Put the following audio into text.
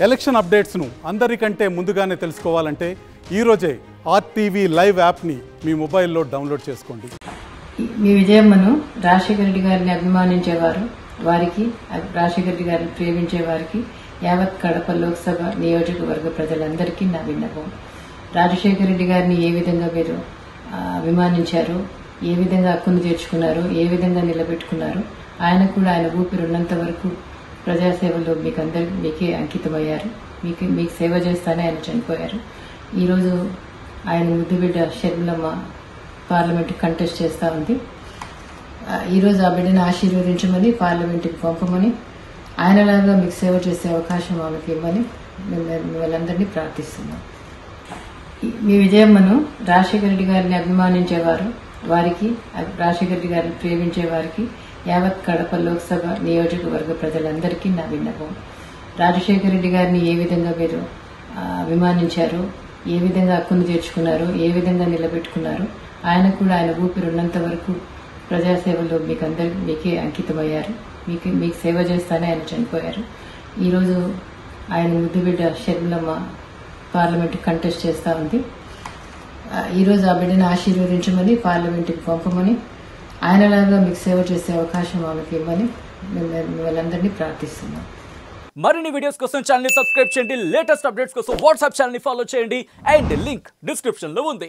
Election అప్డేట్స్ను అందరికంటే ముందుగానే తెలుసుకోవాలంటే ఈరోజే ఆర్టీవీ లైవ్ యాప్ని మీ మొబైల్లో డౌన్లోడ్ చేసుకోండి. మీ విజయమ్మను రాజశేఖర రెడ్డి గారిని అభిమానించేవారు, వారికి రాజశేఖర రెడ్డి గారిని ప్రేమించే వారికి యావత్ కడప లోక్సభ నియోజకవర్గ ప్రజలందరికీ నా విన్నపం. రాజశేఖర రెడ్డి గారిని ఏ విధంగా మీరు అభిమానించారు, ఏ విధంగా హక్కును చేర్చుకున్నారు, ఏ విధంగా నిలబెట్టుకున్నారు, ఆయన కూడా ఆయన ఊపిరి ఉన్నంత వరకు ప్రజాసేవలో మీకే అంకితమయ్యారు. మీకు సేవ చేస్తానే ఆయన చనిపోయారు. ఈరోజు ఆయన ముద్దుబిడ్డ షర్మిలమ్మ పార్లమెంట్కి కంటెస్ట్ చేస్తూ ఉంది. ఈరోజు ఆ బిడ్డను ఆశీర్వదించమని, పార్లమెంట్కి పంపమని, ఆయనలాగా మీకు సేవ చేసే అవకాశం ఆమెకి ఇవ్వమని వాళ్ళందరినీ ప్రార్థిస్తున్నాం. మీ విజయమ్మను రాజశేఖర రెడ్డి గారిని అభిమానించేవారు, వారికి రాజశేఖర రెడ్డి గారిని ప్రేమించే వారికి యావత్ కడప లోక్సభ నియోజకవర్గ ప్రజలందరికీ నా విన్నపం. రాజశేఖర రెడ్డి గారిని ఏ విధంగా మీరు అభిమానించారు, ఏ విధంగా హక్కును చేర్చుకున్నారు, ఏ విధంగా నిలబెట్టుకున్నారు, ఆయన కూడా ఆయన ఊపిరి ఉన్నంత వరకు ప్రజాసేవలో మీకే అంకితమయ్యారు. మీకు సేవ చేస్తానే ఆయన చనిపోయారు. ఈరోజు ఆయన ముద్దుబిడ్డ షర్మిలమ్మ పార్లమెంట్కి కంటెస్ట్ చేస్తూ ఉంది. ఈరోజు ఆ బిడ్డను ఆశీర్వదించమని, పార్లమెంట్కి పంపమని, ఆయనలాగా మీకు సేవ చేసే అవకాశం ఆమెకి ఇవ్వమని వాళ్ళందరినీ ప్రార్థిస్తున్నాం. మరిన్ని వీడియోస్ కోసం ఛానల్ ని సబ్స్క్రైబ్ చేయండి. లేటెస్ట్ అప్డేట్స్ కోసం వాట్సాప్ ఛానల్ ని ఫాలో చేయండి. అండ్ లింక్ డిస్క్రిప్షన్ లో ఉంది.